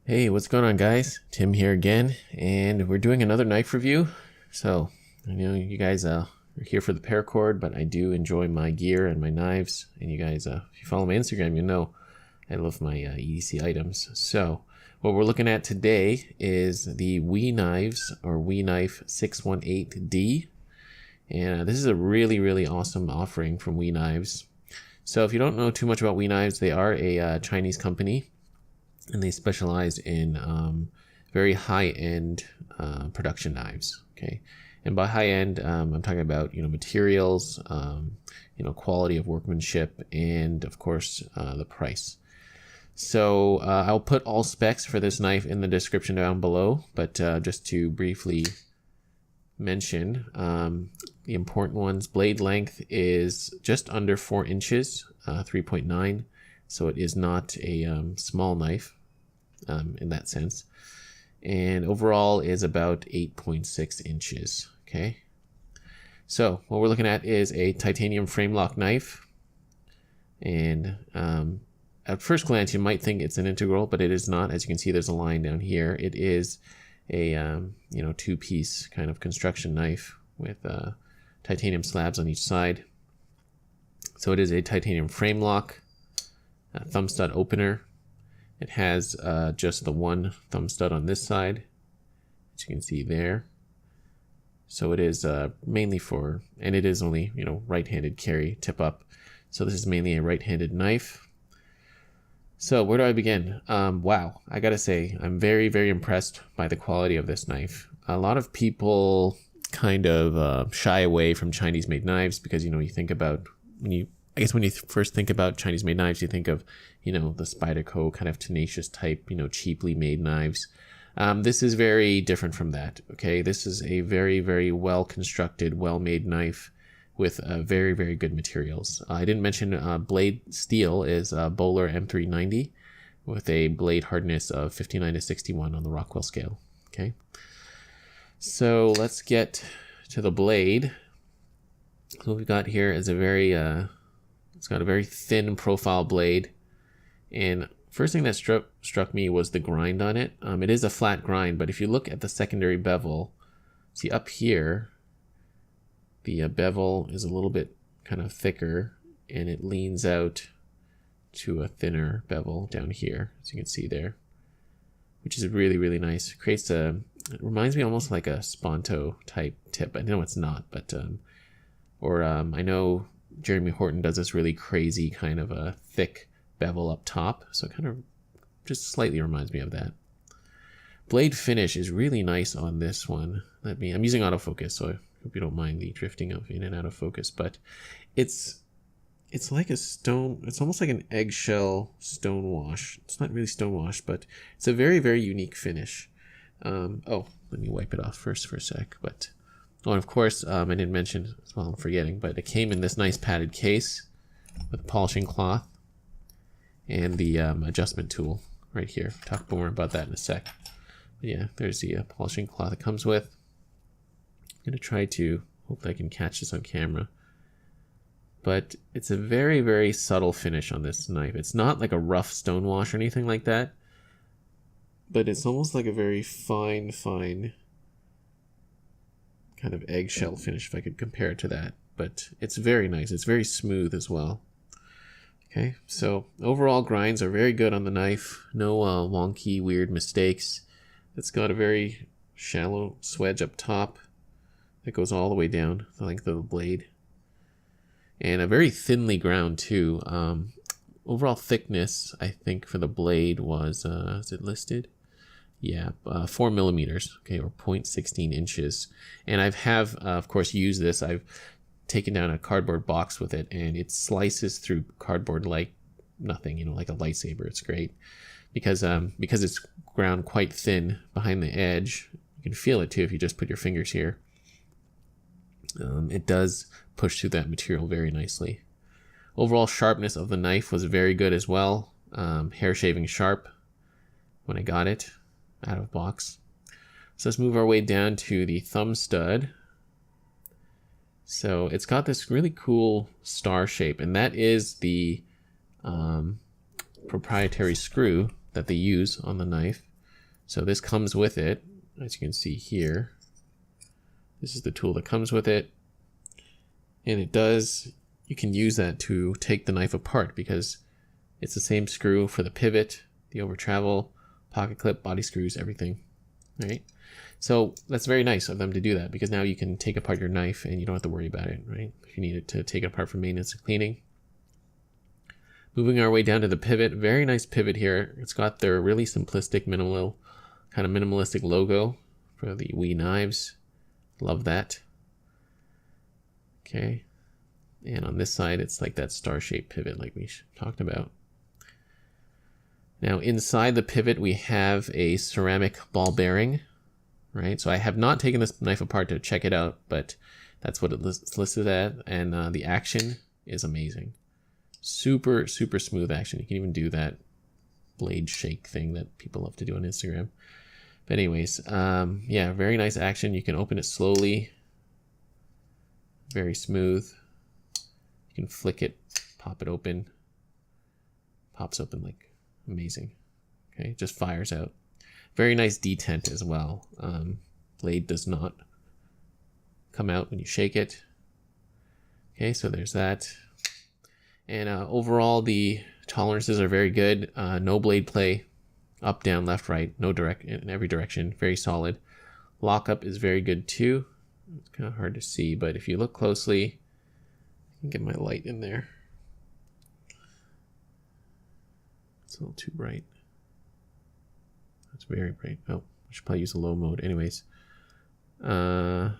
Hey, what's going on, guys? Tim here again, and we're doing another knife review. So, I know you guys are here for the Paracord, but I do enjoy my gear and my knives. And you guys, if you follow my Instagram, you know I love my EDC items. So, what we're looking at today is the WE Knives, or WE Knife 618D. And this is a really awesome offering from WE Knives. So, if you don't know too much about WE Knives, they are a Chinese company, and they specialize in very high-end production knives. Okay, and by high-end, I'm talking about materials, quality of workmanship, and of course the price. So I'll put all specs for this knife in the description down below, but just to briefly mention the important ones: blade length is just under 4 inches, 3.9. So it is not a small knife in that sense. And overall is about 8.6 inches. Okay. So what we're looking at is a titanium frame lock knife. And at first glance, you might think it's an integral, but it is not. As you can see, there's a line down here. It is a two-piece kind of construction knife with titanium slabs on each side. So it is a titanium frame lock. Thumb stud opener. It has just the one thumb stud on this side, as you can see there. So it is mainly for, and it is only right-handed carry, tip up. So this is mainly a right-handed knife. So where do I begin? Wow, I gotta say, I'm very impressed by the quality of this knife. A lot of people kind of shy away from Chinese-made knives because you think about when you first think about Chinese-made knives, you think of, the Spyderco kind of tenacious type, cheaply made knives. This is very different from that. Okay, this is a very well-constructed, well-made knife with very good materials. I didn't mention blade steel is Bowler M390 with a blade hardness of 59 to 61 on the Rockwell scale. Okay, so let's get to the blade. So what we've got here is a very it's got a very thin profile blade, and first thing that struck me was the grind on it. It is a flat grind, but if you look at the secondary bevel, see up here, the bevel is a little bit kind of thicker, and it leans out to a thinner bevel down here, as you can see there, which is really nice. It reminds me almost like a Sponto type tip. I know it's not, but I know Jeremy Horton does this really crazy kind of a thick bevel up top, so it kind of just slightly reminds me of that. Blade finish is really nice on this one. I'm using autofocus, so I hope you don't mind the drifting of in and out of focus, but it's like a stone. It's almost like an eggshell stone wash. It's not really stone wash, but it's a very unique finish. Oh, let me wipe it off first for a sec, but. Oh, and of course, I didn't mention, well, I'm forgetting, but it came in this nice padded case with polishing cloth and the adjustment tool right here. Talk more about that in a sec. But yeah, there's the polishing cloth it comes with. I'm going to try to, hope I can catch this on camera. But it's a very subtle finish on this knife. It's not like a rough stone wash or anything like that, but it's almost like a very fine kind of eggshell finish, if I could compare it to that. But it's very nice. It's very smooth as well. Okay, so overall grinds are very good on the knife. No wonky, weird mistakes. It's got a very shallow swedge up top that goes all the way down the length of the blade. And a very thinly ground too. Overall thickness, I think, for the blade was, is it listed? Yeah, 4 millimeters, okay, or 0.16 inches. And I have, of course, used this. I've taken down a cardboard box with it, and it slices through cardboard like nothing, like a lightsaber. It's great because it's ground quite thin behind the edge. You can feel it too if you just put your fingers here. It does push through that material very nicely. Overall sharpness of the knife was very good as well. Hair shaving sharp when I got it out of box. So let's move our way down to the thumb stud. So it's got this really cool star shape, and that is the proprietary screw that they use on the knife. So this comes with it, as you can see here. This is the tool that comes with it. And it does, you can use that to take the knife apart because it's the same screw for the pivot, the over travel, pocket clip, body screws, everything, right? So that's very nice of them to do that because now you can take apart your knife and you don't have to worry about it, right? If you needed to take it apart for maintenance and cleaning. Moving our way down to the pivot, very nice pivot here. It's got their really simplistic, minimalistic logo for the Wee knives. Love that. Okay. And on this side, it's like that star-shaped pivot like we talked about. Now inside the pivot, we have a ceramic ball bearing, right? So I have not taken this knife apart to check it out, but that's what it's listed at. And the action is amazing. Super, super smooth action. You can even do that blade shake thing that people love to do on Instagram. But anyways, yeah, very nice action. You can open it slowly. Very smooth. You can flick it, pop it open. Pops open like amazing. Okay, just fires out. Very nice detent as well. Blade does not come out when you shake it. Okay, so there's that. And overall, the tolerances are very good. No blade play, up, down, left, right, no direct in every direction. Very solid. Lockup is very good too. It's kind of hard to see, but if you look closely, I can get my light in there. It's a little too bright. That's very bright. Oh, I should probably use a low mode. Anyways, there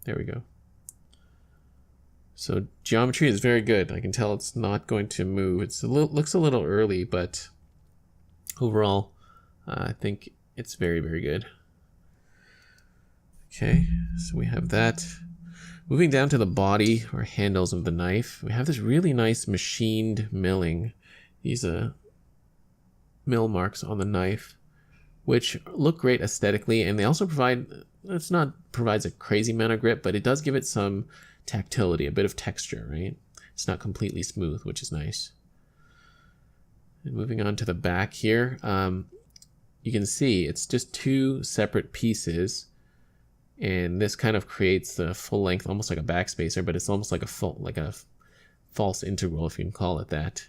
we go. So geometry is very good. I can tell it's not going to move. Looks a little early, but overall, I think it's very, very good. Okay, so we have that. Moving down to the body or handles of the knife, we have this really nice machined milling. These mill marks on the knife, which look great aesthetically, and they also provides a crazy amount of grip, but it does give it some tactility, a bit of texture, right? It's not completely smooth, which is nice. And moving on to the back here, you can see it's just two separate pieces, and this kind of creates the full length, almost like a backspacer, but it's almost like a false integral, if you can call it that.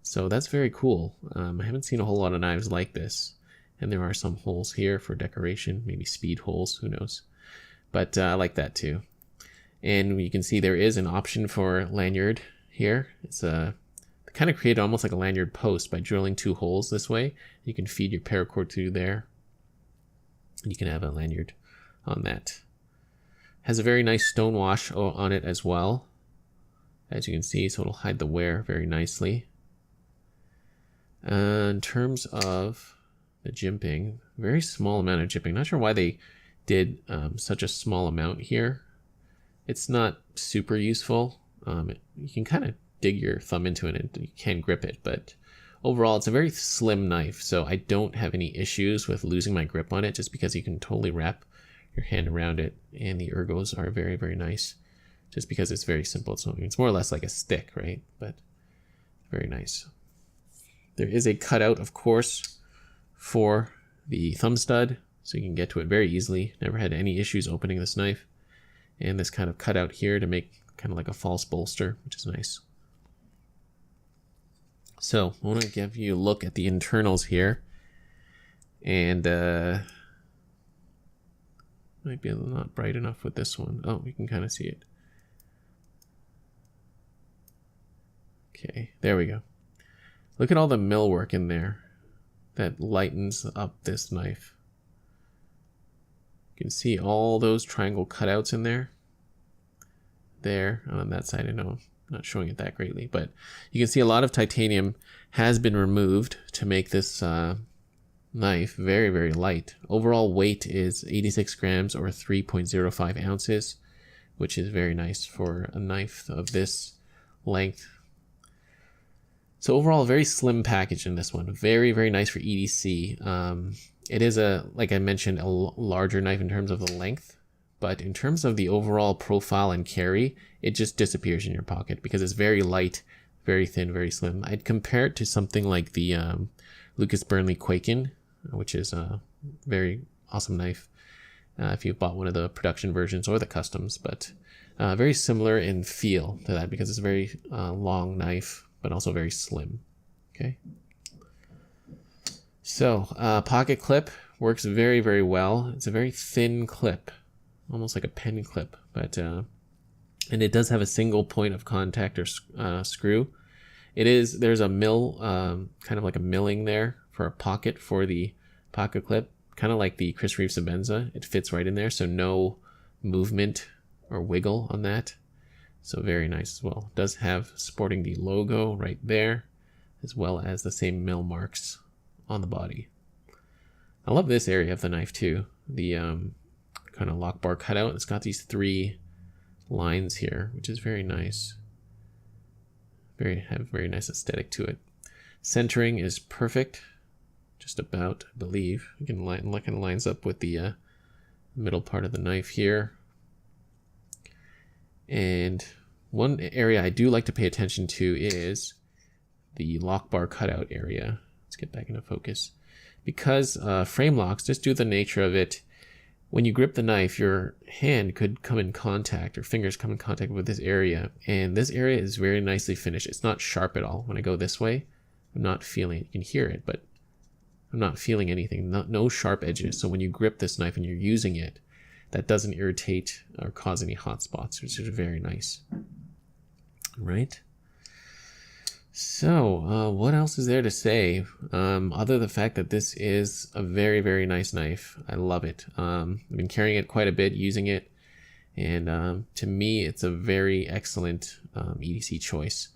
So that's very cool. I haven't seen a whole lot of knives like this, and there are some holes here for decoration, maybe speed holes, who knows? But I like that too. And you can see there is an option for lanyard here. It's kind of created almost like a lanyard post by drilling two holes this way. You can feed your paracord through there, and you can have a lanyard on that. Has a very nice stone wash on it as well, as you can see, so it'll hide the wear very nicely. In terms of the jimping, very small amount of jimping. Not sure why they did such a small amount here. It's not super useful. You can kind of dig your thumb into it and you can grip it, but overall it's a very slim knife, so I don't have any issues with losing my grip on it just because you can totally wrap your hand around it, and the ergos are very, very nice just because it's very simple. It's more or less like a stick, right? But very nice. There is a cutout, of course, for the thumb stud, so you can get to it very easily. Never had any issues opening this knife. And this kind of cutout here to make kind of like a false bolster, which is nice. So I want to give you a look at the internals here. And might be not bright enough with this one. Oh, you can kind of see it. Okay, there we go. Look at all the millwork in there that lightens up this knife. You can see all those triangle cutouts in there. There, on that side, I know I'm not showing it that greatly, but you can see a lot of titanium has been removed to make this knife very, very light. Overall weight is 86 grams or 3.05 ounces, which is very nice for a knife of this length. So overall, a very slim package in this one. Very, very nice for EDC. It is like I mentioned, a larger knife in terms of the length, but in terms of the overall profile and carry, it just disappears in your pocket because it's very light, very thin, very slim. I'd compare it to something like the Lucas Burnley Quaken, which is very awesome knife if you've bought one of the production versions or the customs, but very similar in feel to that because it's a very long knife, but also very slim. Okay. So pocket clip works very, very well. It's a very thin clip, almost like a pen clip, but and it does have a single point of contact or screw. There's a mill, kind of like a milling there for a pocket for the pocket clip, kind of like the Chris Reeve Sebenza. It fits right in there, so no movement or wiggle on that. So very nice as well. It does have sporting the logo right there, as well as the same mill marks on the body. I love this area of the knife too. The kind of lock bar cutout. It's got these 3 lines here, which is very nice. Very nice aesthetic to it. Centering is perfect, just about, I believe. You can kind of lines up with the middle part of the knife here. And one area I do like to pay attention to is the lock bar cutout area. Let's get back into focus. Because frame locks, just due to the nature of it, when you grip the knife, your hand could come in contact, or fingers come in contact with this area. And this area is very nicely finished. It's not sharp at all. When I go this way, I'm not feeling it. You can hear it, but I'm not feeling anything. No sharp edges. So when you grip this knife and you're using it, that doesn't irritate or cause any hot spots, which is very nice. Right? So, what else is there to say? Other than the fact that this is a very, very nice knife. I love it. I've been carrying it quite a bit, using it. And to me, it's a very excellent EDC choice.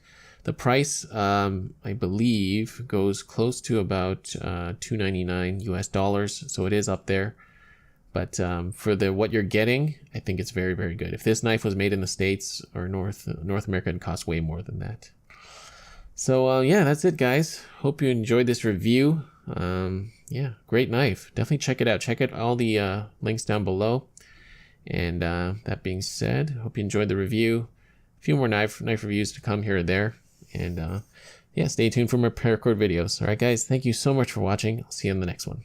The price, I believe, goes close to about $299 US. So it is up there. But for what you're getting, I think it's very, very good. If this knife was made in the States or North America, it'd cost way more than that. So yeah, that's it, guys. Hope you enjoyed this review. Yeah, great knife. Definitely check it out. Check out all the links down below. And that being said, hope you enjoyed the review. A few more knife reviews to come here or there. And yeah, stay tuned for more Paracord videos. All right, guys, thank you so much for watching. I'll see you in the next one.